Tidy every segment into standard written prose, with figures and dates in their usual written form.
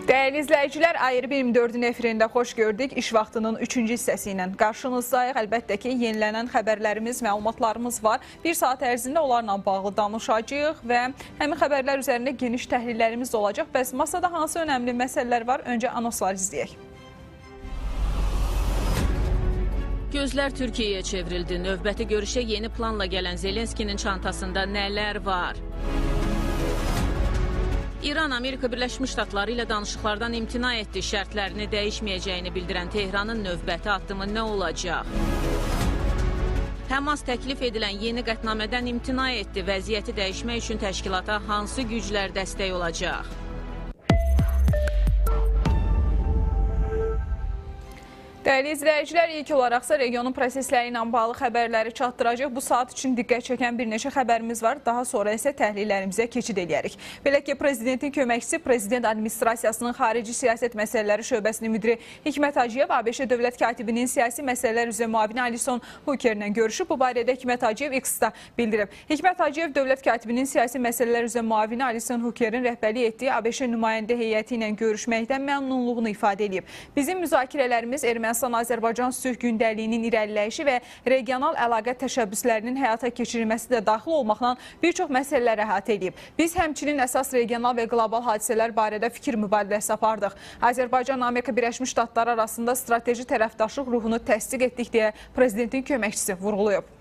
Değerli izləyicilər, Ayrı 24-ün efirində xoş gördük. İş vaxtının 3-cü hissəsi ilə qarşınızdayıq. Əlbəttə ki, yenilənən xəbərlərimiz, məlumatlarımız var. Bir saat ərzində onlarla bağlı danışacağıq və həmin xəbərlər üzərində geniş təhlillərimiz də olacaq. Bəs masada hansı önəmli məsələlər var? Öncə anonslar izləyək. Gözlər Türkiyəyə çevrildi. Növbəti görüşə yeni planla gələn Zelenskinin çantasında nələr var? İran, Amerika Birləşmiş Ştatları ilə danışıqlardan imtina etdi. Şərtlərini dəyişməyəcəyini bildirən Tehranın növbəti addımı nə olacaq? Həmas təklif edilən yeni qətnamədən imtina etdi. Vəziyyəti dəyişmək üçün təşkilata hansı güclər dəstək olacaq? Dəyərli izləyicilər, ilk olaraqsa regionun prosesləri ilə bağlı xəbərləri çatdıracaq. Bu saat üçün diqqət çəkən bir neçə xəbərimiz var. Daha sonra isə təhlillərimizə keçid edərik. Belə ki, prezidentin köməkçisi, prezident administrasiyasının xarici siyasət məsələləri şöbəsinin müdiri Hikmət Hacıyev ABŞ dövlət katibinin siyasi məsələlər üzrə müavini Alison Hookerlə görüşüb. Bu barədə Hikmət Hacıyev X-da bildirib. Hikmət Hacıyev dövlət katibinin siyasi məsələlər üzrə müavini Alison Hookerin rəhbərlik etdiyi ABŞ nümayəndə heyəti ilə görüşməkdən məmnunluğunu ifadə edib. Bizim müzakirələrimiz Ermənistan-Azərbaycan sülh gündəliyinin irəliləyişi və regional əlaqə təşəbbüslərinin həyata keçirilməsi də daxil olmaqla bir çox məsələlər əhatə edib. Biz həmçinin əsas regional və qlobal hadisələr barədə fikir mübadiləsi apardıq. Azərbaycan-Amerika Birləşmiş Ştatları arasında strateji tərəfdaşlıq ruhunu təsdiq etdik deyə prezidentin köməkçisi vurğulayıb.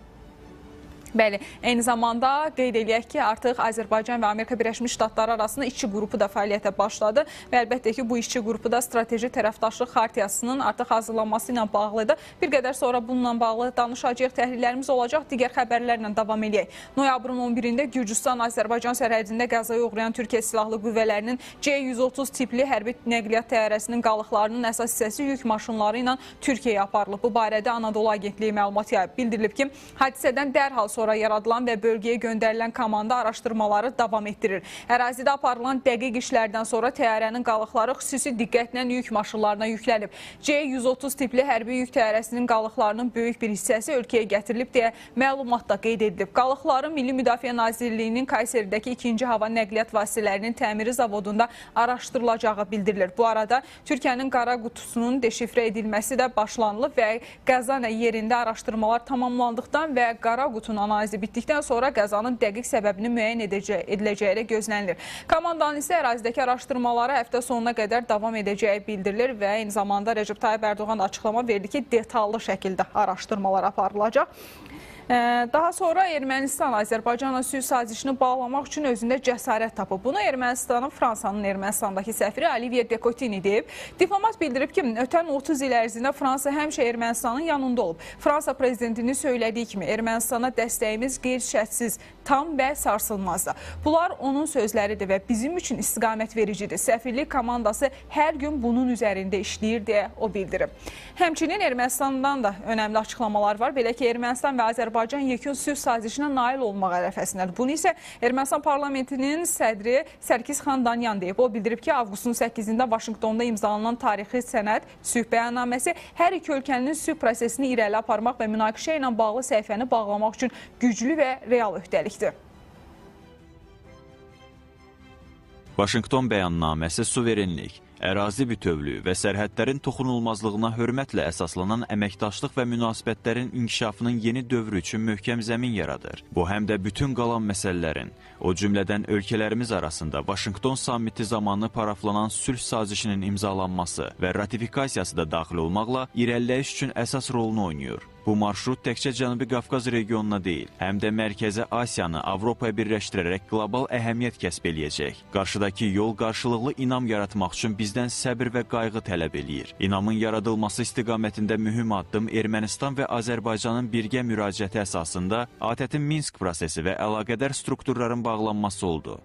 Bəli, eyni zamanda qeyd eləyək ki, artıq Azərbaycan və Amerika Birləşmiş Ştatları arasında işçi qrupu da fəaliyyətə başladı və əlbəttə ki, bu işçi qrupu da strateji tərəfdaşlıq xartiyasının artıq hazırlanması ilə bağlıdır. Bir qədər sonra bununla bağlı danışacaq, təhlillərimiz olacaq. Digər xəbərlərlə davam eləyək. Noyabrın 11-də Gürcüstan-Azərbaycan sərhədində qəzaya uğrayan Türkiyə Silahlı Qüvvələrinin C-130 tipli hərbi nəqliyyat təyyarəsinin qalıqlarının əsas hissəsi yük maşınları ilə Türkiyəyə aparılıb. Bu barədə Anadolu Agentliyi məlumat yayıb. Bildirilib ki, hadisədən dərhal sonra yaradılan və bölgəyə göndərilən komanda araşdırmaları davam etdirir. Ərazidə aparılan dəqiq işlərdən sonra təyyarənin qalıqları xüsusi diqqətlə yük maşınlarına yüklənib. C-130 tipli hərbi yük təyyarəsinin qalıqlarının böyük bir hissəsi ölkəyə gətirilib deyə məlumatda qeyd edilib. Qalıqların Milli Müdafiə Nazirliyinin Kayseri'dəki 2-ci hava nəqliyyat vasitələrinin təmiri zavodunda araşdırılacağı bildirilir. Bu arada Türkiyənin qara qutusunun deşifrə edilməsi də başlanılıb və qəza yerində araşdırmalar tamamlandıqdan və qara qutunun analizi bitdikdən sonra qəzanın dəqiq səbəbini müəyyən ediləcəyi də gözlənilir. Komandanın isə ərazidəki araşdırmaları həftə sonuna qədər davam edəcəyi bildirilir və eyni zamanda Recep Tayyip Erdoğan da açıqlama verdi ki, detallı şəkildə araşdırmalar aparılacaq. Daha sonra Ermənistan Azərbaycanla sülh sazişini bağlamaq üçün özündə cəsarət tapıb. Bunu Ermənistanın Fransanın Ermənistandakı səfiri Olivier de Cotigny deyib. Diplomat bildirib ki, ötən 30 il ərzində Fransa həmişə Ermənistanın yanında olub. Fransa prezidentinin söylediyi kimi Ermənistana dəstəyimiz qeyri-şərtsiz, tam və sarsılmazdır. Bunlar onun sözləridir və bizim üçün istiqamət vericidir. Səfirlik komandası hər gün bunun üzərində işləyir deyə o bildirib. Həmçinin Ermənistandan da önəmli açıqlamalar var. Belə ki, Ermənistan və Azərbaycan yekun sülh sazişinə nail olmaq ərəfəsindədir. Bunu isə Ermənistan parlamentinin sədri Sərkis Xandanyan deyib. O bildirib ki, avqustun 8-də Vaşinqtonda imzalanan tarixi sənəd, sülh bəyannaməsi hər iki ölkənin sülh prosesini irəli aparmaq və münaqişə ilə bağlı səhifəni bağlamaq üçün güclü və real öhdəlikdir. Vaşinqton bəyannaməsi suverenlik, ərazi bütövlüyü və sərhədlərin toxunulmazlığına hörmətlə əsaslanan əməkdaşlıq və münasibətlərin inkişafının yeni dövrü üçün möhkəm zəmin yaradır. Bu həm də bütün qalan məsələlərin, o cümlədən ölkələrimiz arasında Vaşinqton sammiti zamanı paraflanan sülh sazişinin imzalanması və ratifikasiyası da daxil olmaqla irəliləyiş üçün əsas rolunu oynayır. Bu marşrut təkcə Cənubi Qafqaz regionuna deyil, həm də Mərkəzi Asiyanı Avropaya birləşdirərək qlobal əhəmiyyət kəsb eləyəcək. Qarşıdakı yol qarşılıqlı inam yaratmaq üçün bizdən səbr və qayğı tələb eləyir. İnamın yaradılması istiqamətində mühüm addım Ermənistan və Azərbaycanın birgə müraciəti əsasında ATƏT-in Minsk prosesi və əlaqədar strukturların bağlanması oldu.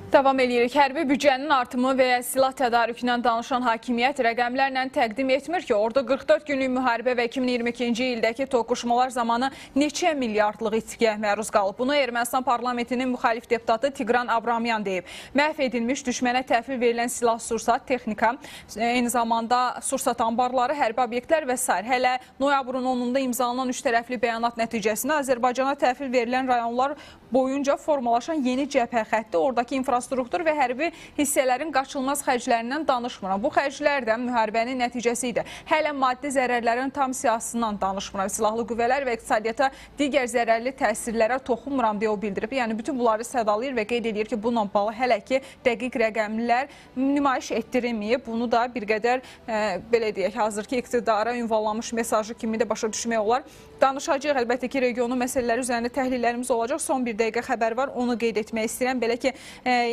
Davam edirik. Hərbi büdcənin artımı və ya silah tədarükündən danışan hakimiyyət rəqəmlərlə təqdim etmir ki, orada 44 günlük müharibə və 2022-ci ildəki toqquşmalar zamanı neçə milyardlıq itkiyə məruz qalıb. Bunu Ermənistan parlamentinin müxalif deputatı Tigran Abramyan deyib. Məhv edilmiş, düşmənə təhvil verilən silah-sursat, texnika, eyni zamanda sursat anbarları, hərbi obyektlər və s. Hələ noyabrın 10-da imzalanan üç tərəfli bəyanat nəticəsində Azərbaycana təhvil verilən rayonlar boyunca formalaşan yeni cəbhə xətti, oradakı infrastruktur və hərbi hissələrin qaçılmaz xərclərindən danışmıram. Bu xərclər də müharibənin nəticəsi idi. Hələ maddi zərərlərin tam siyasından danışmıram. Silahlı qüvvələr və iqtisadiyyata digər zərərli təsirlərə toxunmuram deyə o bildirib. Yəni bütün bunları sadalayır və qeyd edir ki, bununla bağlı hələ ki dəqiq rəqəmlər nümayiş etdirilməyib. Bunu da bir qədər belə deyək, hazırki iqtidara ünvanlanmış mesajı kimi də başa düşmək olar. Danışacağıq əlbəttə ki, regionun məsələləri üzərində təhlillərimiz olacaq. Son bir dəqiqə xəbər var, onu qeyd etmək istəyirəm. Belə ki,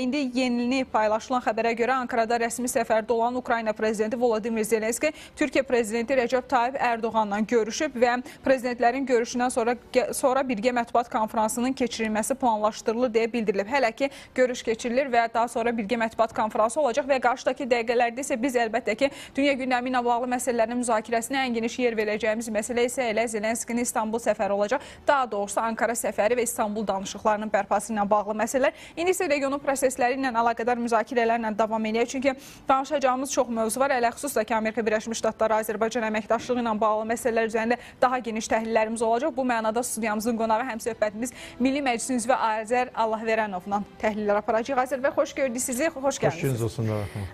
indi yeni paylaşılan xəbərə görə Ankarada rəsmi səfərdə olan Ukrayna prezidenti Volodimir Zelenski Türkiyə prezidenti Recep Tayyip Erdoğanla görüşüb və prezidentlərin görüşündən sonra birgə mətbuat konfransının keçirilməsi planlaşdırılır deyə bildirilib. Hələ ki, görüş keçirilir və daha sonra birgə mətbuat konfransı olacaq və qarşıdakı dəqiqələrdə isə biz əlbəttə ki, dünya gündəmi ilə bağlı məsələlərin müzakirəsinə ən geniş yer verəcəyimiz məsələ isə elə Zelenskinin İstanbul səfəri olacaq. Daha doğrusu Ankara səfəri və İstanbul danışıqlarının bərpası ilə bağlı məsələlər. İndi isə regionun prosesləri ilə əlaqədar müzakirələrlə davam edək. Çünki danışacağımız çox mövzu var. Ələxüsus da ki, Amerika Birləşmiş Ştatları Azərbaycan əməkdaşlığı ilə bağlı məsələlər üzərində daha geniş təhlillərimiz olacaq. Bu mənada studiyamızın qonağı həm söhbətimiz Milli Məclisin üzvü Azər Allahverənovla təhlillər aparacaq. Azər bəy, xoş gördük sizi, xoş gəldiniz.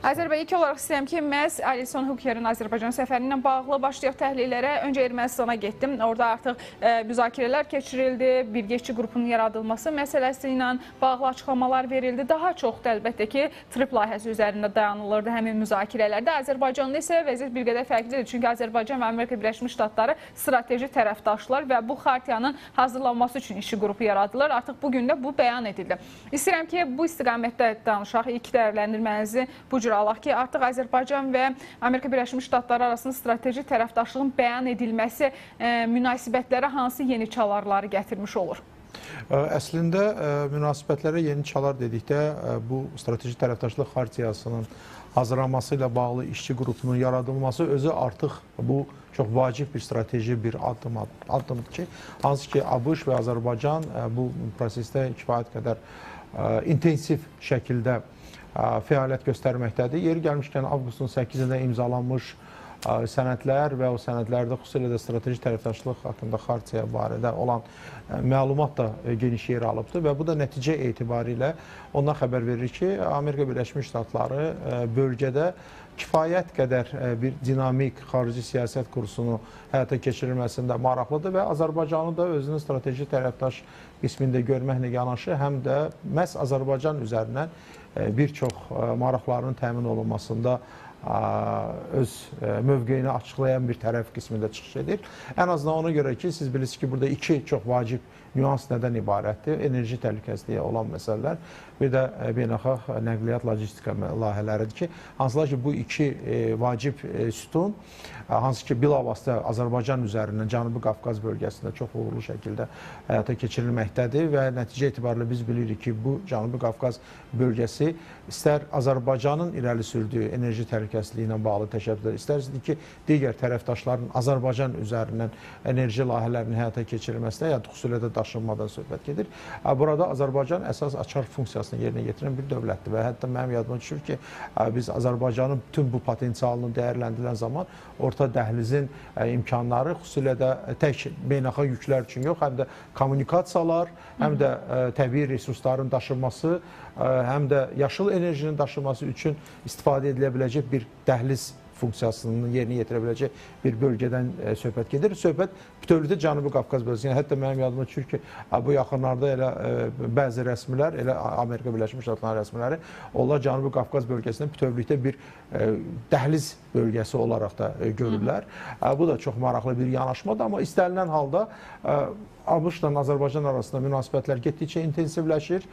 Azər bəy, ilk olaraq istəyirəm ki, məhz Alison Hookerin Azərbaycan səfəri ilə bağlı başlayaq təhlillərə. Öncə Ermənistana getdim. Orada artıq müzakirələr keçirildi, birgəşçi qrupunun yaradılması məsələsi ilə bağlı açıqlamalar verildi. Daha çox da əlbəttə ki, TRIP layihəsi üzərində dayanılırdı həmin müzakirələrdə. Azərbaycanda isə vəziyyət bir qədər fərqlidir. Çünki Azərbaycan və Amerika Birləşmiş Ştatları strateji tərəfdaşlar və bu xartiyanın hazırlanması üçün işçi qrupu yaradılır. Artıq bugün də bu bəyan edildi. İstəyirəm ki, bu istiqamətdə danışaq. İlk dəyərləndirmənizi bu cür alaq ki, artıq Azərbaycan və Amerika Birləşmiş Ştatları arasında strateji tərəfdaşlığın bəyan edilməsi münasibətlərə hansı yeni çalarları gətirmiş olur? Əslində, münasibətlərə yeni çalar dedikdə bu strateji tərəfdaşlıq xartiyasının hazırlanması ilə bağlı işçi qrupunun yaradılması özü artıq bu çox vacib bir strateji bir addımdır ki, hansı ki ABŞ və Azərbaycan bu prosesdə kifayət qədər intensiv şəkildə fəaliyyət göstərməkdədir. Yeri gəlmişkən avqustun 8-də imzalanmış sənədlər və o sənədlərdə xüsusilə də strateji tərəfdaşlıq haqqında xartiya barədə olan məlumat da geniş yer alıbdır və bu da nəticə etibarilə ondan xəbər verir ki, Amerika Birləşmiş Ştatları bölgədə kifayət qədər bir dinamik xarici siyasət kursunu həyata keçirilməsində maraqlıdır və Azərbaycanı da özünün strateji tərəfdaş qismində görməklə yanaşı, həm də məhz Azərbaycan üzərindən bir çox maraqlarının təmin olunmasında öz mövqeyini açıqlayan bir tərəf qismində çıxış edir. Ən azından ona görə ki, siz bilirsiniz ki, burada iki çox vacib nüans nədən ibarətdir? Enerji təhlükəsizliyi olan məsələlər, bir də beynəlxalq nəqliyyat logistika layihələridir ki, hansılar ki, bu iki vacib sütun, hansı ki, bilavasitə Azərbaycan üzərindən Cənubi Qafqaz bölgəsində çox uğurlu şəkildə həyata keçirilməkdədir və nəticə etibarilə biz bilirik ki, bu Cənubi Qafqaz bölgəsi istər Azərbaycanın irəli sürdüyü enerji təhlükəsizliyi ilə bağlı təşəbbüslər, istərsiniz ki, digər tərəfdaşların Azərbaycan üzərindən enerji layihələrinin həyata keçirilməsində, yəni xüsusilə də daşınmadan söhbət gedir. Burada Azərbaycan əsas açar funksiyasını yerinə yetirən bir dövlətdir və hətta mənim yadıma düşür ki, biz Azərbaycanın bütün bu potensialını dəyərləndirilən zaman orta dəhlizin imkanları xüsusilə də tək beynəlxalq yüklər üçün yox, həm də kommunikasiyalar, həm də təbii resursların daşınması, həm də yaşıl enerjinin daşınması üçün istifadə edilə biləcək bir dəhliz funksiyasını yerinə yetirə biləcək bir bölgədən söhbət gedir. Söhbət bütövlükdə Cənubi Qafqaz bölgəsində. Hətta mənim yadıma düşür ki, bu yaxınlarda elə bəzi rəsmilər, elə Amerika Birləşmiş Ştatları rəsmiləri, onlar Cənubi Qafqaz bölgəsində bütövlükdə bir dəhliz bölgəsi olaraq da görürlər. Bu da çox maraqlı bir yanaşmadır, amma istənilən halda ABŞ-la Azərbaycan arasında münasibətlər getdikcə intensivləşir.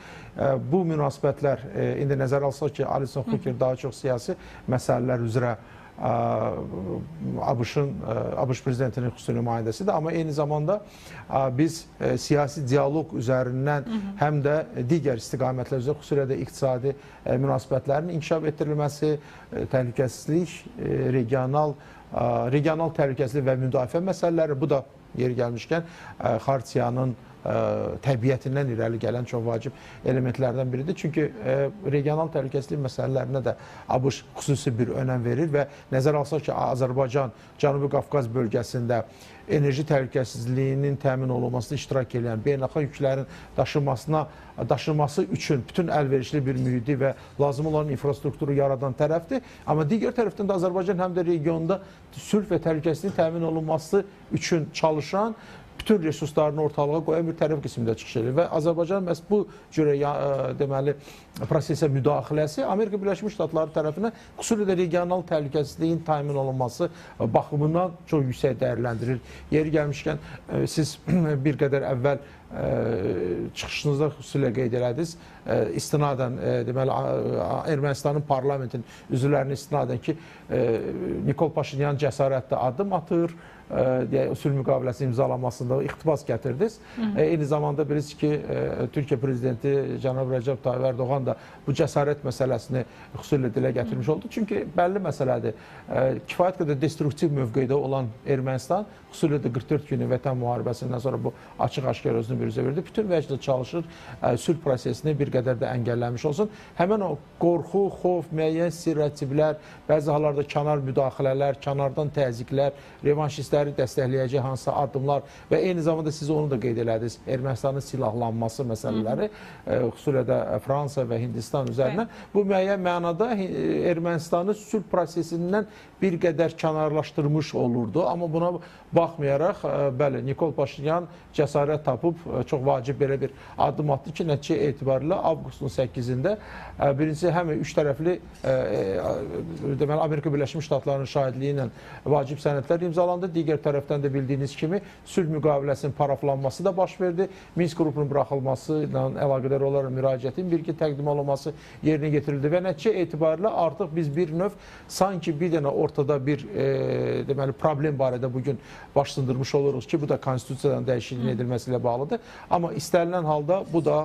Bu münasibətlər indi nəzərə alsaq ki, Alison Hooker daha çox siyasi məsələlər üzrə ABŞ prezidentinin xüsusi nümayəndəsidir, amma eyni zamanda biz siyasi dialoq üzərindən həm də digər istiqamətlər üzrə, xüsusilə də iqtisadi münasibətlərin inkişaf etdirilməsi, təhlükəsizlik, regional təhlükəsizlik və müdafiə məsələləri, bu da yeri gəlmişkən xartiyanın təbiətindən irəli gələn çox vacib elementlərdən biridir. Çünki regional təhlükəsizlik məsələlərinə də ABŞ xüsusi bir önəm verir və nəzərə alsaq ki, Azərbaycan Cənubi Qafqaz bölgəsində enerji təhlükəsizliyinin təmin olunmasına iştirak edən, beynəlxalq yüklərin daşınması üçün bütün əlverişli bir mühiti və lazım olan infrastrukturu yaradan tərəfdir. Amma digər tərəfdən də Azərbaycan həm də regionda sülh və təhlükəsizliyin təmin olunması üçün çalışan, bütün resurslarını ortalığa qoyan bir tərəf qismində çıxış edir və Azərbaycan məhz bu cürə deməli prosesə müdaxiləsi Amerika Birləşmiş Ştatları tərəfindən xüsusilə də regional təhlükəsizliyin təmin olunması baxımından çox yüksək dəyərləndirilir. Yeri gəlmişkən siz bir qədər əvvəl çıxışınızda xüsusilə qeyd elədiniz. İstinadən deməli Ermənistanın parlamentin üzvlərinin istinadən ki, Nikol Paşinyan cəsarətlə addım atır, sülh müqaviləsinin imzalanmasında iqtibas gətirdiniz. Eyni zamanda bilirsiniz ki, Türkiyə prezidenti cənab Rəcəb Tayyip Ərdoğan da bu cəsarət məsələsini xüsusilə dilə gətirmiş oldu. Çünki bəlli məsələdir. Kifayət qədər destruktiv mövqedə olan Ermənistan xüsusilə də 44 günlük Vətən müharibəsindən sonra bu açıq-aşkar özünü biruzə verdi. Bütün vəcdə çalışır sülh prosesini bir qədər də əngəlləmiş olsun. Həmin o qorxu, xof, müəyyən stereotiplər, bəzi hallarda kənar müdaxilələr, kənardan təzyiqlər, revanşistləri dəstəkləyəcək hansısa addımlar və eyni zamanda siz onu da qeyd elədiniz, Ermənistanın silahlanması məsələləri, xüsusilə də Fransa və Hindistan üzərindən bu müəyyən mənada Ermənistanı sülh prosesindən bir qədər kənarlaşdırmış olurdu. Amma buna baxmayaraq, bəli, Nikol Paşinyan cəsarət tapıb çox vacib belə bir addım atdı ki, nəticə etibarilə avqustun 8-də birincisi həm üç tərəfli deməli Amerika Birləşmiş Ştatlarının şahidliyi ilə vacib sənədlər imzalandı. Digər tərəfdən də bildiyiniz kimi sülh müqaviləsinin paraflanması da baş verdi. Minsk qrupunun buraxılması ilə əlaqədar olaraq müraciətin birgə təqdim olunması yerinə getirildi və nəticə etibarilə artıq biz bir növ sanki bir dənə ortada bir deməli problem barədə bugün baş sındırmış oluruq ki, bu da konstitusiyadan dəyişikliyin edilməsi ilə bağlıdır. Amma istənilən halda bu da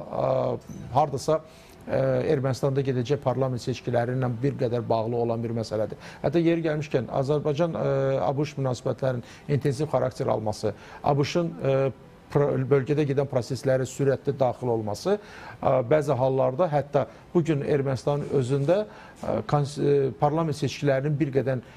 hardasa Ermənistanda gedəcək parlament seçkiləri ilə bir qədər bağlı olan bir məsələdir. Hətta yeri gəlmişkən Azərbaycan-ABŞ münasibətlərinin intensiv xarakter alması, ABŞ-ın bölgədə gedən proseslərə sürətli daxil olması, bəzi hallarda hətta bugün Ermənistanın özündə parlament seçkilərinin bir qədər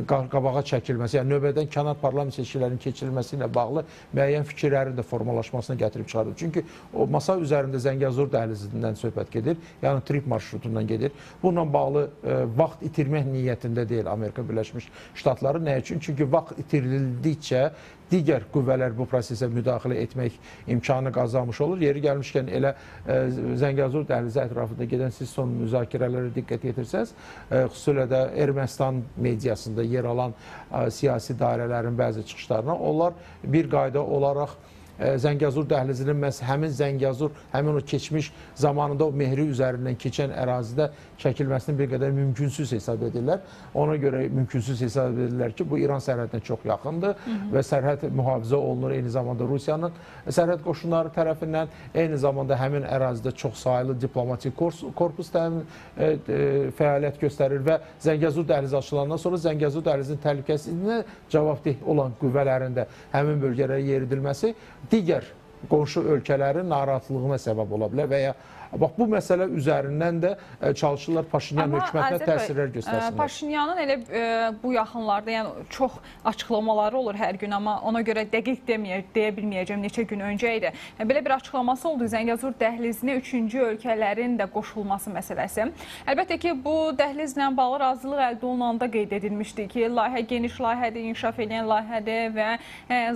qabağa çəkilməsi, yəni növbədən kənar parlament seçkilərinin keçirilməsi ilə bağlı müəyyən fikirlərin də formalaşmasına gətirib çıxardır. Çünki o masa üzərində Zəngəzur dəhlizindən söhbət gedir, yəni trip marşrutundan gedir. Bununla bağlı vaxt itirmək niyyətində deyil Amerika Birləşmiş Ştatları. Nə üçün? Çünki vaxt itirildikcə digər qüvvələr bu prosesə müdaxilə etmək imkanı qazanmış olur. Yeri gəlmişkən elə Zəngəzur dəhlizi ətrafında gedən siz son müzakirələrə diqqət yetirsəz, xüsusilə də Ermənistan mediasında yer alan siyasi dairələrin bəzi çıxışlarına onlar bir qayda olaraq Zəngəzur dəhlizinin məhz həmin Zəngəzur, həmin o keçmiş zamanında o mehri üzərindən keçən ərazidə çəkilməsini bir qədər mümkünsüz hesab edirlər. Ona görə mümkünsüz hesab edirlər ki, bu İran sərhədinə çox yaxındır və sərhəd mühafizə olunur eyni zamanda Rusiyanın sərhəd qoşunları tərəfindən, eyni zamanda həmin ərazidə çox saylı diplomatik korpus fəaliyyət göstərir və Zəngəzur dəhlizi açılandan sonra Zəngəzur dəhlizinin təhlükəsizliyinə cavabdeh olan qüvvələrin də həmin bölgələrə yeridilməsi digər qonşu ölkələrin narahatlığına səbəb ola bilər və ya bax bu məsələ üzərindən də çalışırlar Paşinyan hökumətinə təsirlər göstərsinlər. Paşinyanın elə bu yaxınlarda, yəni çox açıqlamaları olur hər gün, amma ona görə dəqiq deyə bilməyəcəm, neçə gün öncə idi. Belə bir açıqlaması oldu, Zəngəzur dəhlizinə üçüncü ölkələrin də qoşulması məsələsi. Əlbəttə ki, bu dəhlizlə bağlı razılıq əldə olunanda qeyd edilmişdi ki, layihə geniş layihədir, inkişaf edən layihədir və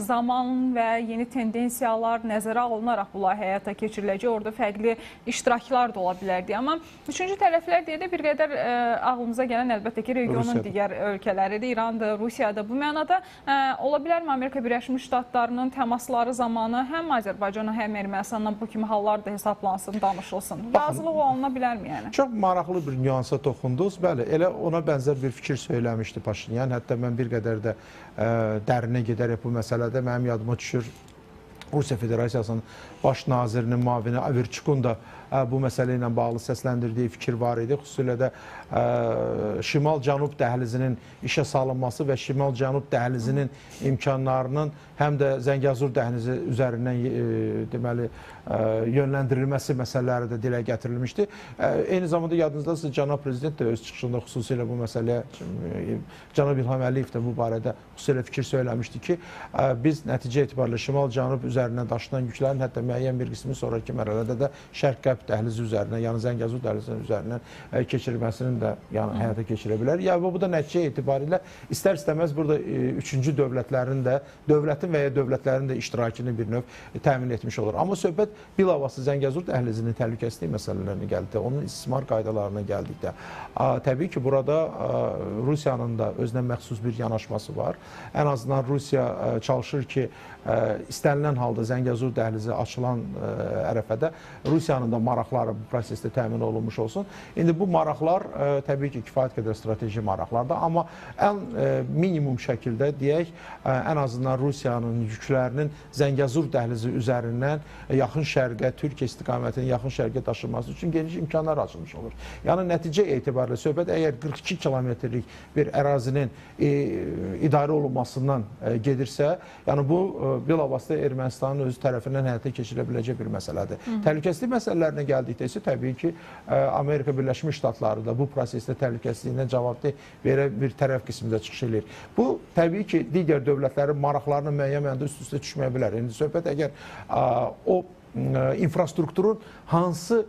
zaman və yeni tendensiyalar nəzərə alınaraq bu layihə həyata keçiriləcək. Orada fərqli iştiraklar da ola bilərdi. Amma üçüncü tərəflər deyə də bir qədər ağlımıza gələn əlbəttə ki, regionun digər ölkələridir, İrandır, Rusiyadır. Bu mənada ola bilərmi Amerika Birləşmiş Ştatlarının təmasları zamanı həm Azərbaycana, həm Ermənistanla bu kimi hallar da hesaplansın, danışılsın? Razılıq oluna bilərmi yəni? Çox maraqlı bir nüansa toxundunuz. Bəli, elə ona bənzər bir fikir söyləmişdi Paşinyan. Hətta mən bir qədər də dərinə gedərək bu məsələdə mənim yadıma düşür. Rusiya Federasiyasının baş nazirinin müavini Averçukun da bu məsələ ilə bağlı səsləndirdiyi fikir var idi. Xüsusilə də Şimal-Cənub dəhlizinin işə salınması və Şimal-Cənub dəhlizinin imkanlarının həm də Zəngəzur dəhlizi üzərindən deməli yönləndirilməsi məsələləri də dilə gətirilmişdi. Eyni zamanda yadınızdasınız, cənab prezident də öz çıxışında xüsusilə bu məsələyə, cənab İlham Əliyev də bu barədə xüsusilə fikir söyləmişdi ki, biz nəticə etibarilə Şimal-Cənub üzərindən daşınan yüklərin hətta müəyyən bir qismi sonraki mərhələdə də Şərq-Qərb dəhlizi üzərindən, yəni Zəngəzur dəhlizinin üzərindən keçirilməsinin də həyata keçirə bilər. Yəni bu da nəticə etibarilə istər-istəməz burada üçüncü dövlətlərin də, dövlətin və ya dövlətlərin də iştirakını bir növ təmin etmiş olur. Amma söhbət bilavasitə Zəngəzur dəhlizinin təhlükəsizlik məsələlərinə gəldikdə, onun istismar qaydalarına gəldikdə, təbii ki, burada Rusiyanın da özünə məxsus bir yanaşması var. Ən azından Rusiya çalışır ki, istənilən halda Zəngəzur dəhlizi açılan ərəfədə Rusiyanın da maraqları bu prosesdə təmin olunmuş olsun. İndi bu maraqlar təbii ki, kifayət qədər strateji maraqlardır, amma ən minimum şəkildə deyək, ən azından Rusiyanın yüklərinin Zəngəzur dəhlizi üzərindən yaxın şərqə, Türkiyə istiqamətinin yaxın şərqə daşınması üçün geniş imkanlar açılmış olur. Yəni nəticə etibarilə söhbət əgər 42 kilometrlik bir ərazinin idarə olunmasından gedirsə, yəni bu bilavasitə Ermənistanın özü tərəfindən həyata keçirilə biləcək bir məsələdir. Təhlükəsizlik məsələlərinə gəldikdə isə təbii ki, Amerika Birləşmiş Ştatları da bu prosesdə təhlükəsizliyinə cavabdeh verə bir tərəf qismində çıxış edir. Bu, təbii ki, digər dövlətlərin maraqlarına müəyyən mənada üst-üstə düşməyə bilər. İndi söhbət əgər o infrastrukturun hansı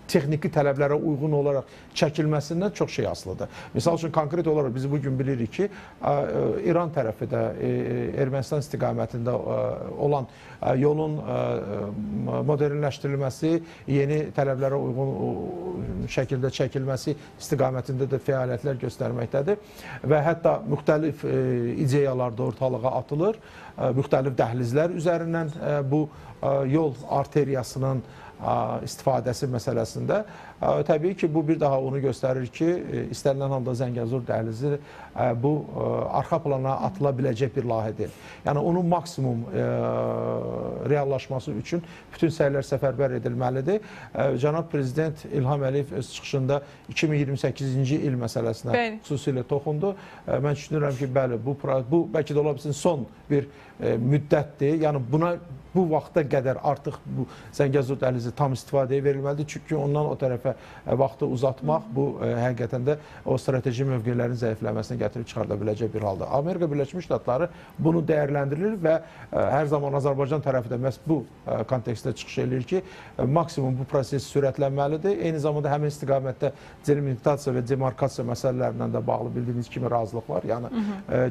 texniki tələblərə uyğun olaraq çəkilməsindən çox şey asılıdır. Misal üçün, konkret olaraq biz bugün bilirik ki, İran tərəfi də Ermənistan istiqamətində olan yolun modernləşdirilməsi, yeni tələblərə uyğun şəkildə çəkilməsi istiqamətində də fəaliyyətlər göstərməkdədir və hətta müxtəlif ideyalar da ortalığa atılır. Müxtəlif dəhlizlər üzərindən bu yol arteriyasının istifadəsi məsələsində. Təbii ki, bu bir daha onu göstərir ki, istənilən halda Zəngəzur dəhlizi bu arxa plana atıla biləcək bir layihə deyil. Yəni onun maksimum reallaşması üçün bütün səylər səfərbər edilməlidir. Cənab Prezident İlham Əliyev öz çıxışında 2028-ci il məsələsinə xüsusilə toxundu. Mən düşünürəm ki, bəli, bu bəlkə də ola bilsin son bir müddətdir. Yəni buna bu vaxta qədər artıq bu Zəngəzur dəhlizi tam istifadəyə verilməlidir. Çünki ondan o tərəfə vaxtı uzatmaq bu həqiqətən də o strateji mövqelərin zəifləməsinə gətirib çıxarda biləcək bir haldır. Amerika Birləşmiş Ştatları bunu dəyərləndirir və hər zaman Azərbaycan tərəfi də məhz bu kontekstdə çıxış edir ki, maksimum bu proses sürətlənməlidir. Eyni zamanda həmin istiqamətdə delimitasiya və demarkasiya məsələlərindən də bağlı bildiyiniz kimi razılıq var. Yəni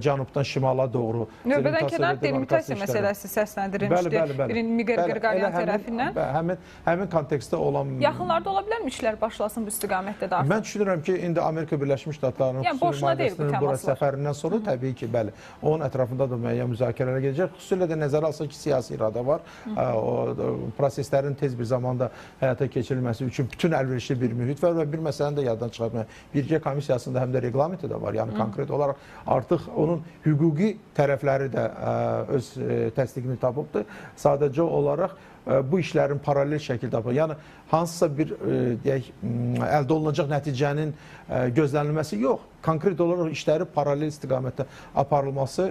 cənubdan şimala doğru növbədən kənar delimitasiya məsələsi səsləndirilmişdir. Miguel Qırqaryan tərəfindən. Həmin kontekstdə olan... Yaxınlarda ola bilərmi işlər başlasın bu istiqamətdə də artıq? Mən düşünürəm ki, indi Amerika Birləşmiş Ştatlarının boşuna deyil bu təmaslar. Səfərindən sonra təbii ki, bəli, onun ətrafında da müəyyən müzakirələr gedəcək. Xüsusilə də nəzərə alsaq ki, siyasi iradə var. O proseslərin tez bir zamanda həyata keçirilməsi üçün bütün əlverişli bir mühit var və bir məsələni də yaddan çıxartmayın. Birgə komissiyasında həm də reqlamenti də var. Yəni konkret olaraq artıq onun hüquqi tərəfləri də öz təsdiqini tapıbdır. Sadəcə olaraq bu işlərin paralel şəkildə yapılır. Yəni hansısa bir deyək əldə olunacaq nəticənin gözlənilməsi yox. Konkret olaraq işləri paralel istiqamətdə aparılması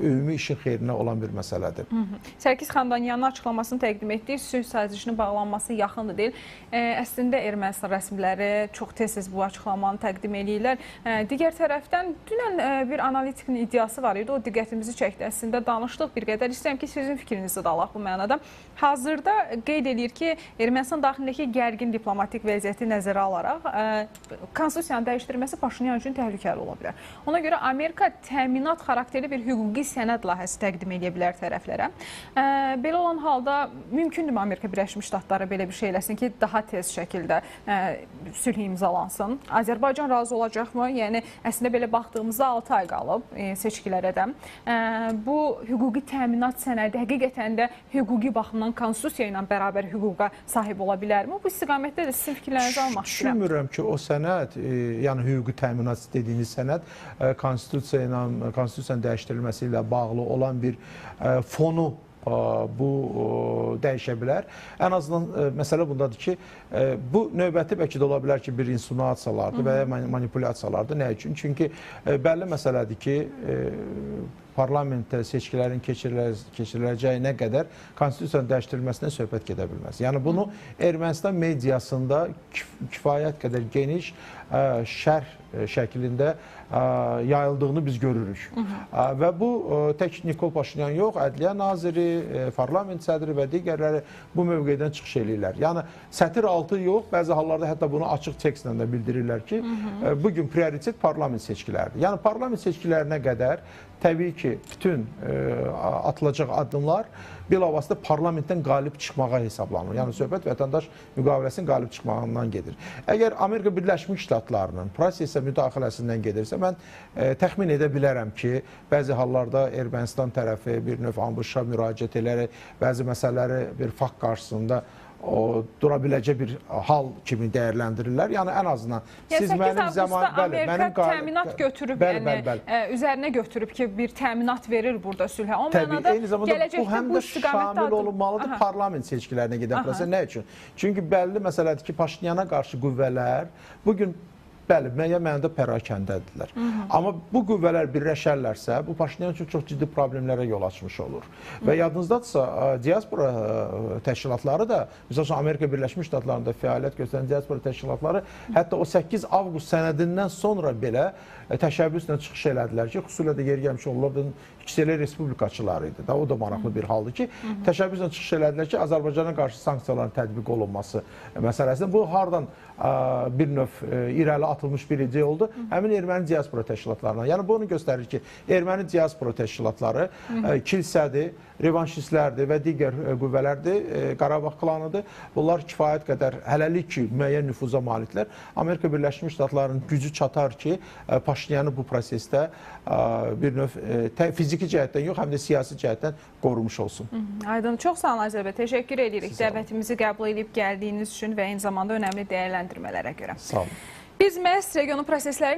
ümumi işin xeyrinə olan bir məsələdir. Sərkis Xandanyanın açıqlamasını təqdim etdiyi sülh sazişinin bağlanması yaxındır deyil. Əslində Ermənistan rəsmiləri çox tez-tez bu açıqlamanı təqdim edirlər. Digər tərəfdən dünən bir analitikın iddiası var idi. O diqqətimizi çəkdi. Əslində danışdıq bir qədər. İstəyirəm ki, sizin fikrinizi də alaq bu mənada. Hazırda qeyd edir ki, Ermənistan daxilindəki gərgin diplomatik vəziyyəti nəzərə alaraq konstitusiyanın dəyişdirilməsi Paşinyan üçün təhlükəli ola bilər. Ona görə Amerika təminat xarakterli bir hüquqi sənəd layihəsi təqdim edə bilər tərəflərə. Belə olan halda mümkündürmü Amerika Birləşmiş Ştatları belə bir şey eləsin ki, daha tez şəkildə sülh imzalansın? Azərbaycan razı olacaqmı? Yəni əslində belə baxdığımızda 6 ay qalıb seçkilərə də. Bu hüquqi təminat sənədi həqiqətən də hüquqi baxımdan konstitusiya ilə bərabər hüquqa sahib ola bilərmi? Bu istiqamətdə də sizin fikirlərinizi almaq istəyirəm. Düşünmürəm ki, o sənəd, yəni hüquqi təminat dediyiniz sənəd konstitusiyanın dəyişdirilməsi ilə bağlı olan bir fonu bu dəyişə bilər. Ən azından məsələ bundadır ki, bu növbəti bəlkə də ola bilər ki, bir insinuasiyalardır və ya manipulyasiyalardır. Nə üçün? Çünki bəlli məsələdir ki, parlamentdə seçkilərin keçiriləcəyinə qədər konstitusiyanın dəyişdirilməsindən söhbət gedə bilməz. Yəni bunu Ermənistan mediasında kifayət qədər geniş şərh şəklində yayıldığını biz görürük. Və bu tək Nikol Paşinyan yox, Ədliyyə naziri, parlament sədri və digərləri bu mövqedən çıxış eləyirlər. Yəni sətir altı yox, bəzi hallarda hətta bunu açıq tekstlə də bildirirlər ki, bugün prioritet parlament seçkiləridir. Yəni parlament seçkilərinə qədər təbii ki, bütün atılacaq addımlar bilavasitə parlamentdən qalib çıxmağa hesablanır. Yəni söhbət vətəndaş müqaviləsinin qalib çıxmağından gedir. Əgər Amerika Birləşmiş Ştatlarının prosesə müdaxiləsindən gedirsə, mən təxmin edə bilərəm ki, bəzi hallarda Ermənistan tərəfi bir növ ambuşa müraciət edərək bəzi məsələləri bir fakt qarşısında dura biləcək bir hal kimi dəyərləndirirlər. Yəni ən azından siz mənim zaman Amerika təminat götürüb, üzərinə götürüb ki, bir təminat verir burada sülhə. O mənada gələcəkdə bu həm də şamil olunmalıdır parlament seçkilərinə gedən proses. Nə üçün? Çünki bəlli məsələdir ki, Paşinyana qarşı qüvvələr bugün bəli, müəyyən mənada pərakəndədirlər. Amma bu qüvvələr birləşərlərsə, bu Paşinyan üçün çox ciddi problemlərə yol açmış olur. Və yadınızdadırsa, diaspora təşkilatları da, məsəl üçün Amerika Birləşmiş Ştatlarında fəaliyyət göstərən diaspora təşkilatları hətta o 8 avqust sənədindən sonra belə təşəbbüslə çıxış elədilər ki, xüsusilə də yeri gəlmiş onların ikisi respublikaçıları idi. O da maraqlı bir haldır ki, təşəbbüslə çıxış elədilər ki, Azərbaycana qarşı sanksiyaların tətbiq olunması məsələsində bu hardan bir növ irəli atılmış bir ideya oldu. Həmin erməni diaspora təşkilatlarına. Yəni bu onu göstərir ki, erməni diaspora təşkilatları kilsədir, revanşistlərdir və digər qüvvələrdir, Qarabağ klanıdır. Bunlar kifayət qədər hələlik ki, müəyyən nüfuza maliklər. Amerika Birləşmiş Ştatlarının gücü çatar ki, Paşinyanı bu prosesdə bir növ fiziki cəhətdən yox, həm də siyasi cəhətdən qorumuş olsun. Aydın, çox sağ olun Azər bəy. Təşəkkür edirik dəvətimizi qəbul edib gəldiyiniz üçün və eyni zamanda önəmli dəyərləndirmələrə görə. Sağ olun. Biz məhz regionun prosesləri